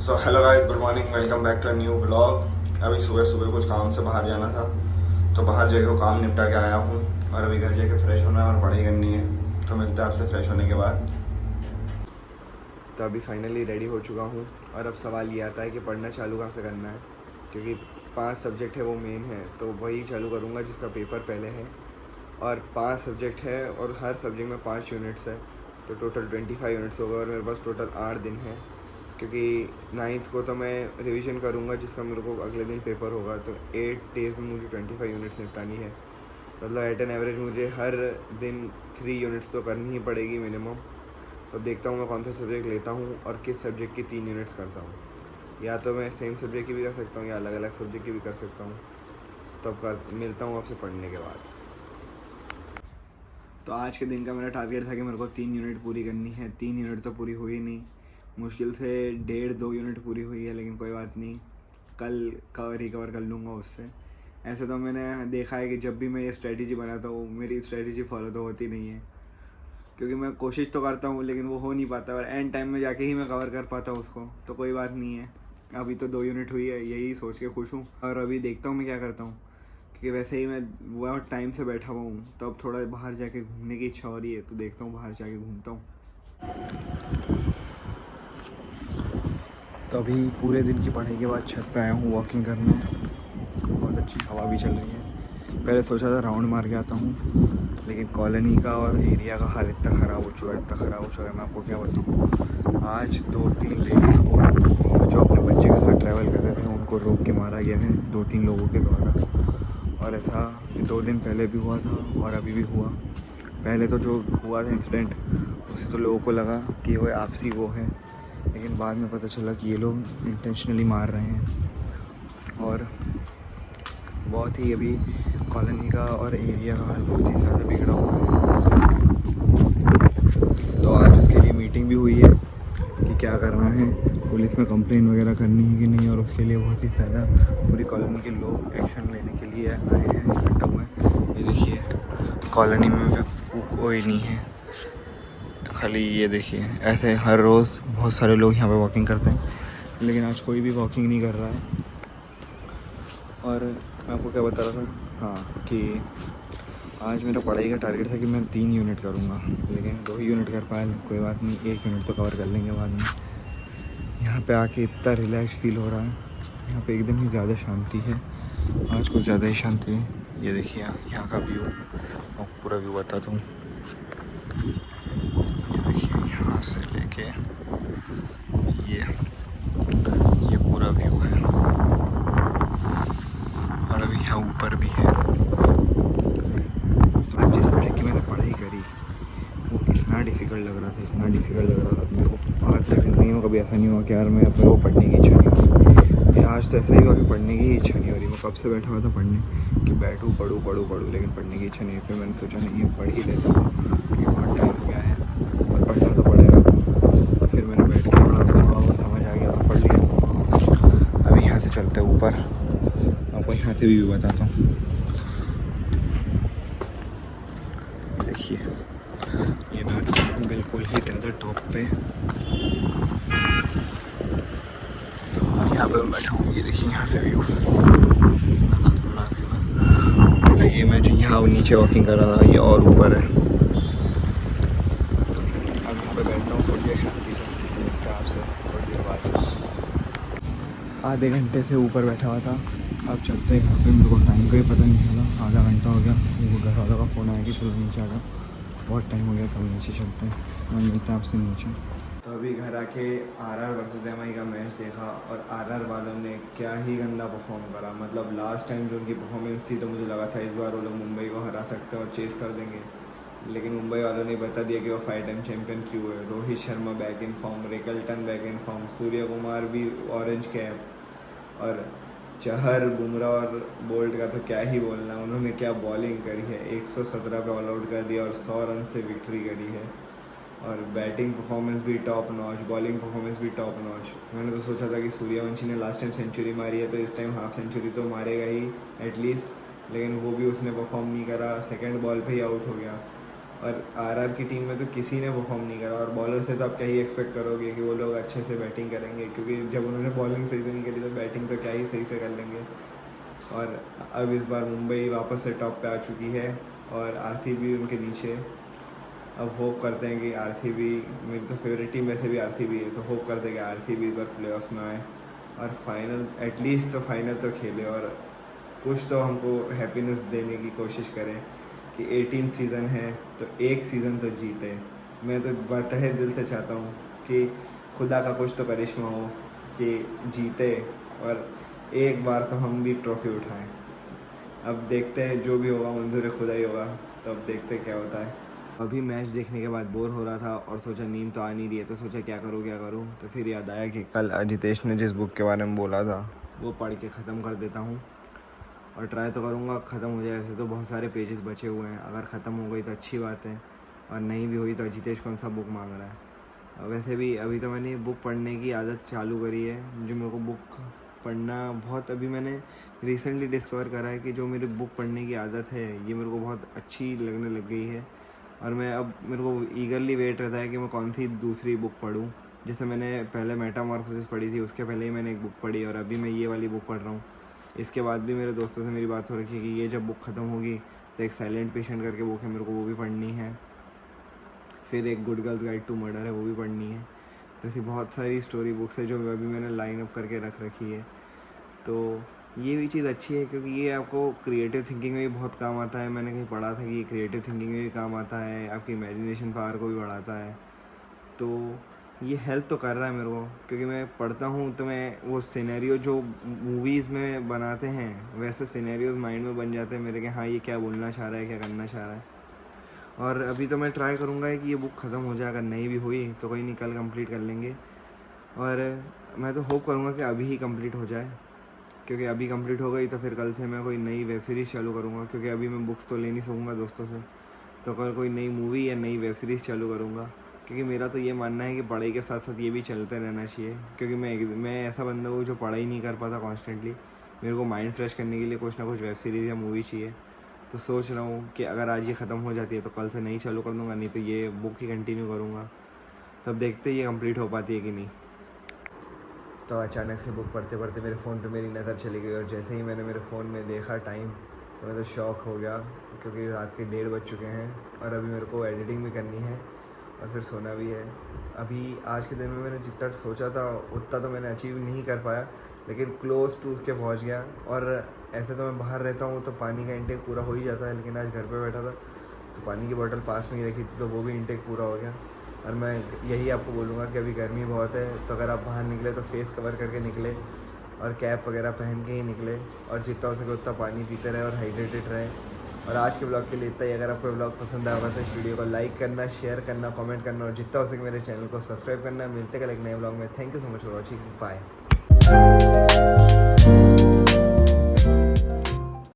So hello guys, good morning, welcome back to new blog. अभी सुबह सुबह कुछ काम से बाहर जाना था, तो बाहर जाके वो काम निपटा के आया हूँ और अभी घर जाके फ्रेश होना है और पढ़ाई करनी है। तो मिलते हैं आपसे फ्रेश होने के बाद। तो अभी फाइनली रेडी हो चुका हूँ और अब सवाल ये आता है कि पढ़ना चालू कहाँ से करना है, क्योंकि 5 सब्जेक्ट है वो मेन है, तो वही चालू करूँगा जिसका पेपर पहले है। और 5 सब्जेक्ट है और हर सब्जेक्ट में 5 यूनिट्स है, तो टोटल 25 यूनिट्स होगा और मेरे पास टोटल 8 दिन है, क्योंकि 9th को तो मैं रिवीजन करूँगा जिसका मेरे को अगले दिन पेपर होगा। तो 8 डेज़ में मुझे 25 यूनिट्स निपटानी है, मतलब एट एन एवरेज मुझे हर दिन 3 यूनिट्स तो करनी ही पड़ेगी मिनिमम। तो देखता हूँ मैं कौन सा सब्जेक्ट लेता हूँ और किस सब्जेक्ट की 3 यूनिट्स करता हूँ, या तो मैं सेम सब्जेक्ट की भी कर सकता हूँ या अलग अलग सब्जेक्ट की भी कर सकता हूँ। तो अब मिलता हूँ आपसे पढ़ने के बाद। तो आज के दिन का मेरा टारगेट था कि मेरे को 3 यूनिट पूरी करनी है। 3 यूनिट तो पूरी हुई नहीं, मुश्किल से 1.5-2 यूनिट पूरी हुई है, लेकिन कोई बात नहीं, कल रिकवर कर लूँगा उससे। ऐसे तो मैंने देखा है कि जब भी मैं ये स्ट्रेटजी बनाता हूँ मेरी स्ट्रेटजी फॉलो तो होती नहीं है, क्योंकि मैं कोशिश तो करता हूँ लेकिन वो हो नहीं पाता और एंड टाइम में जाके ही मैं कवर कर पाता हूँ उसको। तो कोई बात नहीं है, अभी तो 2 यूनिट हुई है, यही सोच के खुश हूँ। और अभी देखता हूँ मैं क्या करता हूँ, क्योंकि वैसे ही मैं बहुत टाइम से बैठा हुआ हूँ, तो अब थोड़ा बाहर जाके घूमने की इच्छा हो रही है, तो देखता हूँ बाहर जाके घूमता हूँ। तो अभी पूरे दिन की पढ़ाई के बाद छत पे आया हूँ वॉकिंग करने। बहुत अच्छी हवा भी चल रही है। पहले सोचा था राउंड मार के आता हूँ, लेकिन कॉलोनी का और एरिया का हाल इतना ख़राब हो चुका है, मैं आपको क्या बताऊँ। आज 2-3 लेडीज़ को जो अपने बच्चे के साथ ट्रैवल कर रहे थे उनको रोक के मारा गया है 2-3 लोगों के द्वारा। और ऐसा 2 दिन पहले भी हुआ था और अभी भी हुआ। पहले तो जो हुआ था इंसिडेंट, उससे तो लोगों को लगा कि वो आपसी वो है, लेकिन बाद में पता चला कि ये लोग इंटेंशनली मार रहे हैं। और बहुत ही अभी कॉलोनी का और एरिया का हाल बहुत ही ज़्यादा बिगड़ा हुआ है। तो आज उसके लिए मीटिंग भी हुई है कि क्या करना है, पुलिस में कंप्लेन वगैरह करनी है कि नहीं, और उसके लिए बहुत ही ज़्यादा पूरी कॉलोनी के लोग एक्शन लेने के लिए आए हैं, इकट्ठा हुए हैं। ये देखिए कॉलोनी में भी कोई नहीं है, खाली ये देखिए। ऐसे हर रोज़ बहुत सारे लोग यहाँ पे वॉकिंग करते हैं, लेकिन आज कोई भी वॉकिंग नहीं कर रहा है। और मैं आपको क्या बता रहा था, हाँ, कि आज मेरा पढ़ाई का टारगेट था कि मैं 3 यूनिट करूँगा, लेकिन 2 ही यूनिट कर पाया। कोई बात नहीं, 1 यूनिट तो कवर कर लेंगे बाद में। यहाँ पे आके इतना रिलैक्स फील हो रहा है, यहाँ पे एकदम ही ज़्यादा शांति है, आज कुछ ज़्यादा ही शांति है। ये देखिए यहाँ का व्यू, मैं पूरा व्यू बताता हूँ। ये देखिए यहाँ से लेके ये पूरा व्यू है, और अभी यहाँ ऊपर भी है। आज जिस सब्जेक्ट की मैंने पढ़ाई करी वो इतना डिफ़िकल्ट लग रहा था मेरे को। आज तक ज़िंदगी में कभी ऐसा नहीं हुआ कि यार मैं अपने को पढ़ने की इच्छा नहीं हो रही। आज तो ऐसा ही हुआ कि पढ़ने की इच्छा नहीं हो रही। मैं कब से बैठा हुआ था पढ़ने कि बैठूँ पढ़ूँ, लेकिन पढ़ने की इच्छा नहीं। फिर मैंने सोचा नहीं, ये पढ़ ही लेता हूँ क्योंकि बहुत टाइम हो गया है और पढ़ना तो पड़ेगा। तो फिर मैंने बैठ के पढ़ा, तो थोड़ा बहुत समझ आ गया तो पढ़ लिया। अभी यहाँ से चलते हैं ऊपर, आपको यहाँ से भी बताता हूँ। देखिए ये मैं बिल्कुल ही ज़्यादा टॉप पे यहाँ पे बैठा हूँ। ये देखिए यहाँ से व्यू कितना खतरनाक है। ये मैं जो यहाँ नीचे वॉकिंग कर रहा था, ये और ऊपर है। अब यहाँ पे बैठता हूँ थोड़ी देर शांति से, मिलता है आपसे थोड़ी देर बाद। आधे घंटे से ऊपर बैठा हुआ था, अब चलते हैं घर पे। मेरे को टाइम का ही पता नहीं चला, आधा घंटा हो गया। मेरे घर वालों का फ़ोन आया कि चलो नीचे आ जाओ, बहुत टाइम हो गया, तो नीचे चलते हैं और मिलते हैं आपसे नीचे। तो अभी घर आके आरआर वर्सेस एमआई का मैच देखा, और आरआर वालों ने क्या ही गंदा परफॉर्म करा। मतलब लास्ट टाइम जो उनकी परफॉर्मेंस थी, तो मुझे लगा था इस बार वो लोग मुंबई को हरा सकते हैं और चेस कर देंगे, लेकिन मुंबई वालों ने बता दिया कि वो 5 टाइम चैम्पियन क्यों है। Rohit Sharma back in form, Rickelton back in form, Surya Kumar भी ऑरेंज कैप, और चहर, बुमराह और बोल्ट का तो क्या ही बोलना। उन्होंने क्या बॉलिंग करी है, 117 पे ऑल आउट कर दिया और 100 रन से विक्ट्री करी है। और बैटिंग परफॉर्मेंस भी टॉप नॉच, बॉलिंग परफॉर्मेंस भी टॉप नॉच। मैंने तो सोचा था कि सूर्यवंशी ने लास्ट टाइम सेंचुरी मारी है, तो इस टाइम हाफ सेंचुरी तो मारेगा ही एटलीस्ट, लेकिन वो भी उसने परफॉर्म नहीं करा, सेकंड बॉल पे ही आउट हो गया। और आरआर की टीम में तो किसी ने परफॉर्म नहीं करा, और बॉलर से तो आप क्या ही एक्सपेक्ट करोगे कि वो लोग अच्छे से बैटिंग करेंगे, क्योंकि जब उन्होंने बॉलिंग सही से नहीं करी तो बैटिंग तो क्या ही सही से कर लेंगे। और अब इस बार मुंबई वापस से टॉप पे आ चुकी है और आरसीबी उनके नीचे। अब होप करते हैं कि आरसीबी, मेरी तो फेवरेट टीम वैसे भी आरसीबी है, तो होप करते हैं कि आरसीबी इस बार प्लेऑफ्स में आए और फाइनल, एटलीस्ट तो फाइनल तो खेले और कुछ तो हमको हैप्पीनेस देने की कोशिश करें कि 18 सीज़न है तो एक सीज़न तो जीते। मैं तो तहे दिल से चाहता हूँ कि खुदा का कुछ तो करिश्मा हो कि जीते और एक बार तो हम भी ट्रॉफी उठाएं। अब देखते हैं, जो भी होगा मंजूर खुदा ही होगा, तो अब देखते हैं क्या होता है। अभी मैच देखने के बाद बोर हो रहा था और सोचा नींद तो आ नहीं रही है, तो सोचा क्या करूँ, तो फिर याद आया कि कल जितेश ने जिस बुक के बारे में बोला था वो पढ़ के ख़त्म कर देता हूँ और ट्राई तो करूँगा ख़त्म हो जाए। ऐसे तो बहुत सारे पेजेस बचे हुए हैं, अगर ख़त्म हो गई तो अच्छी बात है और नहीं भी हुई तो जितेश कौन सा बुक मांग रहा है। वैसे भी अभी तो मैंने बुक पढ़ने की आदत चालू करी है, जो मेरे को बुक पढ़ना बहुत, अभी मैंने रिसेंटली डिस्कवर करा है कि जो मेरी बुक पढ़ने की आदत है ये मेरे को बहुत अच्छी लगने लग गई है। और मैं अब, मेरे को ईगरली वेट रहता है कि मैं कौन सी दूसरी बुक पढूं। जैसे मैंने पहले मेटामॉर्फोसिस पढ़ी थी, उसके पहले ही मैंने एक बुक पढ़ी और अभी मैं ये वाली बुक पढ़ रहा हूँ। इसके बाद भी मेरे दोस्तों से मेरी बात हो रखी है कि ये जब बुक ख़त्म होगी तो एक साइलेंट पेशेंट करके बुक है, मेरे को वो भी पढ़नी है। फिर एक good girl's guide to murder है, वो भी पढ़नी है। तो ऐसी बहुत सारी स्टोरी बुक्स है जो अभी मैंने लाइन अप करके रख रखी है। तो ये भी चीज़ अच्छी है क्योंकि ये आपको क्रिएटिव थिंकिंग में भी बहुत काम आता है। मैंने कहीं पढ़ा था कि ये क्रिएटिव थिंकिंग में भी काम आता है, आपकी इमेजिनेशन पावर को भी बढ़ाता है। तो ये हेल्प तो कर रहा है मेरे को, क्योंकि मैं पढ़ता हूँ तो मैं वो सिनेरियो जो मूवीज़ में बनाते हैं वैसे सिनेरियोज माइंड में बन जाते हैं मेरे कि हाँ ये क्या बोलना चाह रहा है, क्या करना चाह रहा है। और अभी तो मैं ट्राई करूँगा कि ये बुक ख़त्म हो जाए, अगर नहीं भी हुई तो कोई नहीं, कल कंप्लीट कर लेंगे। और मैं तो होप करूँगा कि अभी ही कंप्लीट हो जाए, क्योंकि अभी कंप्लीट हो गई तो फिर कल से मैं कोई नई वेब सीरीज़ चालू करूँगा, क्योंकि अभी मैं बुक्स तो ले नहीं सकूँगा दोस्तों से, तो कल कोई नई मूवी या नई वेब सीरीज़ चालू करूँगा। क्योंकि मेरा तो ये मानना है कि पढ़ाई के साथ साथ ये भी चलते रहना चाहिए, क्योंकि मैं ऐसा बंदा हूँ जो पढ़ाई नहीं कर पाता कॉन्स्टेंटली। मेरे को माइंड फ्रेश करने के लिए कुछ ना कुछ वेब सीरीज़ या मूवी चाहिए। तो सोच रहा हूँ कि अगर आज ये ख़त्म हो जाती है तो कल से नई चालू कर दूँगा, नहीं तो ये बुक ही कंटिन्यू करूँगा। तब देखते ये कंप्लीट हो पाती है कि नहीं। तो अचानक से बुक पढ़ते पढ़ते मेरे फ़ोन पे मेरी नज़र चली गई और जैसे ही मैंने मेरे फ़ोन में देखा टाइम तो मैं तो शॉक हो गया, क्योंकि रात के 1:30 बज चुके हैं और अभी मेरे को एडिटिंग भी करनी है और फिर सोना भी है। अभी आज के दिन में मैंने जितना सोचा था उतना तो मैंने अचीव नहीं कर पाया, लेकिन क्लोज टू उसके पहुंच गया। और ऐसे तो मैं बाहर रहता हूँ तो पानी का इंटेक पूरा हो ही जाता है, लेकिन आज घर पे बैठा था तो पानी की बोतल पास में ही रखी थी तो वो भी इंटेक पूरा हो गया। और मैं यही आपको बोलूँगा कि अभी गर्मी बहुत है, तो अगर आप बाहर निकले तो फेस कवर करके निकले और कैप वगैरह पहन के ही निकले और जितना हो सके उतना पानी पीते रहे और हाइड्रेटेड रहे। और आज के ब्लॉग के लिए इतना ही। अगर आपको ब्लॉग पसंद आया होगा तो इस वीडियो को लाइक करना, शेयर करना, कमेंट करना और जितना हो सके मेरे चैनल को सब्सक्राइब करना। मिलते कल एक नए ब्लॉग में। Thank you so much for watching, bye.